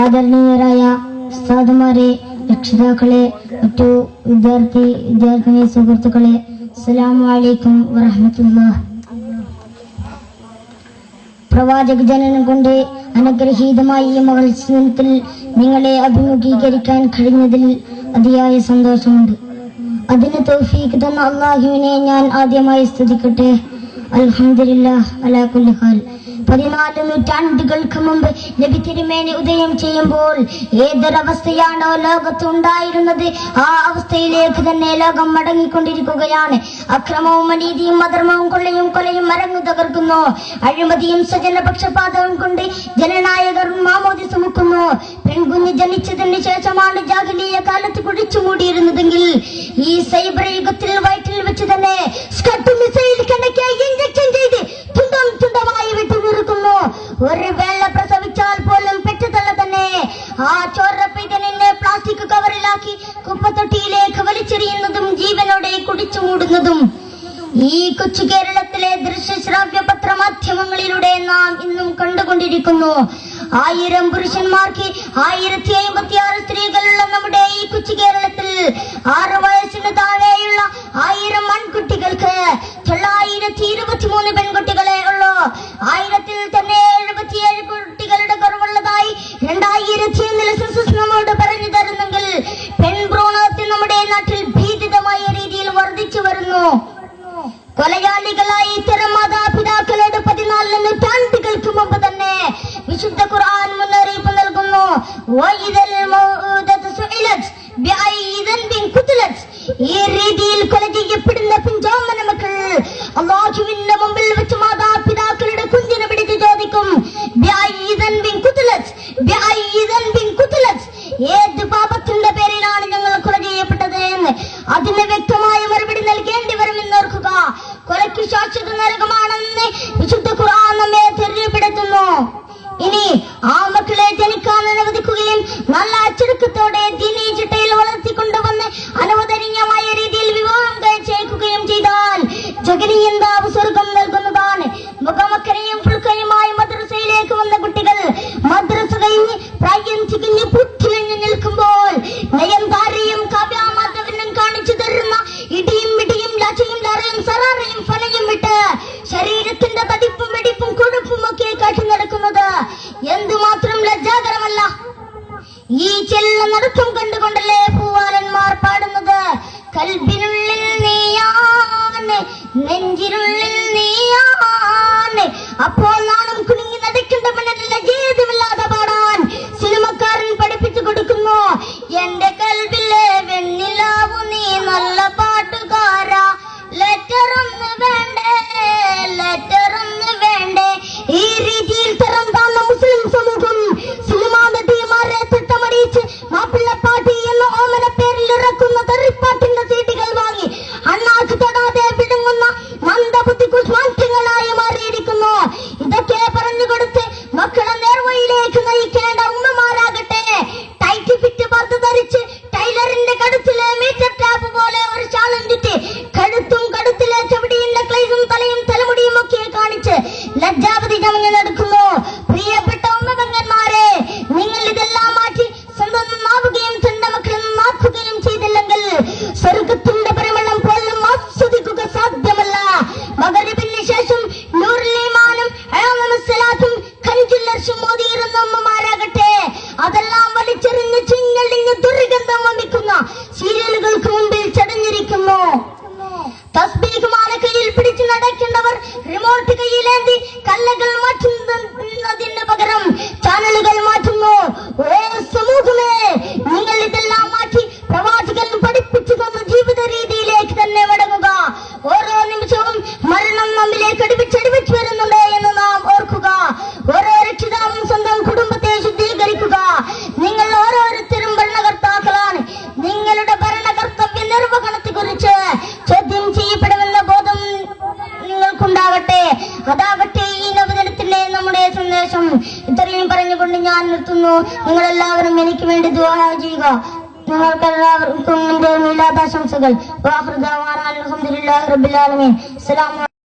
ആദരണീയരായ ഉസ്താദുമാരെ, രക്ഷിതാക്കളെ, മറ്റു വിദ്യാർത്ഥിനി സുഹൃത്തുക്കളെ, അസ്സലാമു അലൈക്കും വറഹ്മത്തുള്ളാഹി. പ്രവാചക ജനനം കൊണ്ട് അനുഗ്രഹീതമായ ഈ മഹോത്സവത്തിൽ നിങ്ങളെ അഭിമുഖീകരിക്കാൻ കഴിഞ്ഞതിൽ അതിയായ സന്തോഷമുണ്ട്. അതിന് തൗഫീഖ് തന്ന അള്ളാഹുവിനെ ഞാൻ ആദ്യമായി സ്തുതിക്കട്ടെ. അൽഹംദുലില്ലാഹ് അലാ കുല്ലി ഹാൽ. 14 നൂറ്റാണ്ടുകൾക്ക് മുമ്പ് നബി തിരുമേനി ഉദയം ചെയ്യുമ്പോൾ ഏതൊരവസ്ഥയാണോ ലോകത്ത് ഉണ്ടായിരുന്നത് ആ അവസ്ഥയിലേക്ക് തന്നെ ലോകം മടങ്ങിക്കൊണ്ടിരിക്കുകയാണ്. അക്രമവും അനീതിയും അധർമ്മവും കൊലയും മരങ്ങു തകർക്കുന്നു. അഴിമതിയും സ്വജനപക്ഷപാതവും കൊണ്ട് ജനനായകർ മാമോദി സുമുക്കുന്നു. പെൺകുഞ്ഞ് ജനിച്ചതിന് ശേഷമാണ് ജാഹിലിയ കാലത്ത് കുഴിച്ചുമൂടിയിരുന്നതെങ്കിൽ ഈ സൈബർ യുഗത്തിൽ വയറ്റിൽ വെച്ച് തന്നെ സ്കട്ട് മിസൈൽ കണക്കെ ഇഞ്ചക്ഷൻ ചെയ്ത് തുണ്ടമായി വിട്ടുനിർക്കുന്നു. ഒരു വേള പ്രസവിച്ചാൽ പോലും പെറ്റതള്ള തന്നെ ആ ചോരപ്പൈതലിനെ പ്ലാസ്റ്റിക് കവറിലാക്കി കുപ്പത്തൊട്ടിയിലേക്ക് വലിച്ചെറിയുന്നതും ജീവനോടെ കുടിച്ചുമൂടുന്നതും ഈ കൊച്ചു കേരളത്തിലെ ദൃശ്യശ്രാവ്യ പത്രമാധ്യമങ്ങളിലൂടെ നാം ഇന്നും കണ്ടുകൊണ്ടിരിക്കുന്നു. 1000 പുരുഷന്മാർക്ക് 1056 സ്ത്രീകളുള്ള നമ്മുടെ ഈ കൊച്ചു കേരളത്തിൽ 6 വയസ്സിന് താഴെയുള്ള 1000 ആൺകുട്ടികൾക്ക് 923 പെൺകുട്ടികളെ ഉള്ളൂ. 1000-ൽ തന്നെ 77 കുട്ടികളുടെ കുറവുള്ളതായി 2001 സെൻസസ് നമ്മോട് പറഞ്ഞു തരുന്നെങ്കിൽ പെൺഭ്രൂണത്തിൽ നമ്മുടെ നാട്ടിൽ ഭീതിതമായ രീതിയിൽ വർദ്ധിച്ചു വരുന്നു. കൊലയാളികളായി ഇത്തരം മാതാപിതാക്കളോട് 14 നൂറ്റാണ്ടുകൾക്ക് മുമ്പ് തന്നെ വിശുദ്ധ ഖുർആൻ മുന്നറിയിപ്പ് നൽകുന്നു. ഈ രീതിയിൽ കൊല ചെയ്യപ്പെടുന്ന പിഞ്ചോമന മക്കൾ അല്ലാഹുവിന്റെ മുമ്പിൽ വെച്ച് മാതാപിതാക്കളുടെ കുഞ്ഞിനെ പിടിച്ച് ചോദിക്കും, ഏത് പാപത്തിന്റെ പേരിലാണ് ഞങ്ങൾ കൊല ചെയ്യപ്പെട്ടത് എന്ന്. അതിന് വ്യക്തമായ മറുപടി നൽകേണ്ടി വരുമെന്ന് ഓർക്കുക. കൊലയ്ക്ക് ശാശ്വത നരകമാണെന്ന് വിശുദ്ധ ഖുർആൻ നമ്മെ തെളിവുപെടുത്തുന്നു. ഇനി ആ മക്കളെ ജനിക്കാൻ അനുവദിക്കുകയും നല്ല അച്ചടക്കത്തോടെ ദീനീ ചിട്ടയിൽ വളർത്തിക്കൊണ്ടുവന്ന് അനുവദനീയമായ രീതിയിൽ വിവാഹം കഴിച്ചേക്കുകയും ചെയ്താൽ ജഗനീയന്താവ് സ്വർഗം നൽകുന്നതാണ്. മുഖമക്കരയും ഫുൾക്കയുമായി മദ്രസയിലേക്ക് വന്ന കുട്ടികൾ മദ്രസ കഴിഞ്ഞ് പ്രായം തികഞ്ഞ് പുറ്റിലിഞ്ഞു നിൽക്കുമ്പോൾ നയൻതാരയും കാവ്യാമാധവനും കാണിച്ചു തരുന്ന ഇടിയും ലച്ചയും ലറയും സറാറയും ഫലയും വിട്ട് ശരീരത്തിന്റെ തടിപ്പും വെടിപ്പും കൊഴുപ്പും ഒക്കെ കാട്ടി നടക്കുന്നത് എന്തുമാത്രം ലജ്ജാകരമല്ല. ഈ ചെല്ല നടത്തം കണ്ടുകൊണ്ടല്ലേ പൂവാലന്മാർ പാടുന്നത്, കൽബിനുള്ളിൽ നീയാണ് നെഞ്ചിനുള്ളിൽ നീയാണ്. അപ്പോൾ നാണം കുണുങ്ങി നടക്കേണ്ട മണ്ണിൽ ലജ്ജേതുമില്ലാതെ പാടാൻ സിനിമക്കാരൻ പഠിപ്പിച്ചു കൊടുക്കുന്നു. എന്റെ കൽബിലെ വെണ്ണിലാവു നീ നല്ല പാട്ടുകാരാ, ലെറ്ററൊന്ന് വേണ്ടേ. ഈ രീതിയിൽ തരം താന്ന മുസ്ലിം സമൂഹം സിനിമാ നടിമാരെ തിട്ടമടിച്ച് മാപ്പിളപ്പാട്ടി എന്ന ഓമന പേരിൽ ഇറക്കുന്ന തെറിപ്പാട്ടിന്റെ സീറ്റുകൾ വാങ്ങി അണ്ണാക്ക് തൊടാതെ വിടുങ്ങുന്ന മന്ദബുദ്ധി കുസ്മാറ്റങ്ങളായി മാറിയിരിക്കുന്നു. ഇതൊക്കെ പറഞ്ഞുകൊടുത്ത് മക്കളെ നേർവഴിയിലേക്ക് നയിക്കേണ്ട ഉമ്മമാരാകട്ടെ ടൈറ്റ് ഫിറ്റ് പർദ്ദ ധരിച്ച് ടൈലറിന്റെ കടുത്തിലെ മീറ്റർ ടാപ്പ് പോലെ ഒരു ശാളും ചുറ്റി കടുത്തിലെ ചെവിടിയും നെക്ലേസും തലയും തലമുടിയും ഒക്കെ കാണിച്ച് ലജ്ജാവതി ചമഞ്ഞു നടക്കുന്നു. പ്രിയപ്പെട്ട ഉമ്മപെങ്ങന്മാരെ, നിങ്ങൾ ഇതെല്ലാം മാറ്റി സ്വന്തം നന്നാവുകയും സ്വന്തം മക്കളെ നന്നാക്കുകയും ചെയ്തില്ലെങ്കിൽ സ്വർഗത്തിന്റെ പരിമളം പോലും ആസ്വദിക്കുക സാധ്യമല്ല. മഗ്‌രിബിന് ശേഷം നൂറുൽ ഈമാനും അലൈഹിസ്സലാത്തും കഞ്ചില്ലർഷും മോദിയിരുന്ന ഉമ്മമാരാകട്ടെ അതെല്ലാം വലിച്ചെറിഞ്ഞ് ചിങ്ങലിഞ്ഞ് ദുർഗന്ധം വമിക്കുന്ന സീരിയലുകൾക്ക് മുമ്പിൽ ചടഞ്ഞിരിക്കുന്നു. തസ്ബീഹ് മാല കയ്യിൽ പിടിച്ച് നടക്കേണ്ടവർ റിമോട്ട് കയ്യിലേന്തി കല്ലുകൾ മാറ്റുന്നതിന് പകരം ചാനലുകൾ മാറ്റുന്നു. ഓ സമൂഹമേ, നിങ്ങൾ ഇതെല്ലാം മാറ്റി പ്രവാചകൻ പഠിപ്പിച്ചു തന്ന ജീവിത രീതിയിലേക്ക് തന്നെ മടങ്ങുക. ഓരോ നിമിഷവും മരണം നമ്മിലേക്ക് അടിവിച്ചടിവിച്ച് വരുന്നുണ്ട് എന്ന് നാം ഓർക്കുക. ഓരോ രക്ഷിതാവും സ്വന്തം കുടുംബത്തെ ശുദ്ധീകരിക്കുക. നിങ്ങൾ ഓരോരുത്തരും ഭരണകർത്താക്കളാണ്. നിങ്ങളുടെ ഭരണകർത്തവ്യ നിർവഹണത്തെ കുറിച്ച് ചോദ്യം ചെയ്യപ്പെടുമെന്ന ബോധം നിങ്ങൾക്കുണ്ടാകട്ടെ. അതാകട്ടെ ഈ നവദിനത്തിന്റെ നമ്മുടെ സന്ദേശം. ഇത്രയും പറഞ്ഞുകൊണ്ട് ഞാൻ നിർത്തുന്നു. നിങ്ങളെല്ലാവരും എനിക്ക് വേണ്ടി ദുആ ചെയ്യുക. നിങ്ങൾക്കെല്ലാവർക്കും എന്റെ മീലാദാശംസകൾ. അൽഹംദുലില്ലാഹി റബ്ബിൽ ആലമീൻ. അസ്സലാമു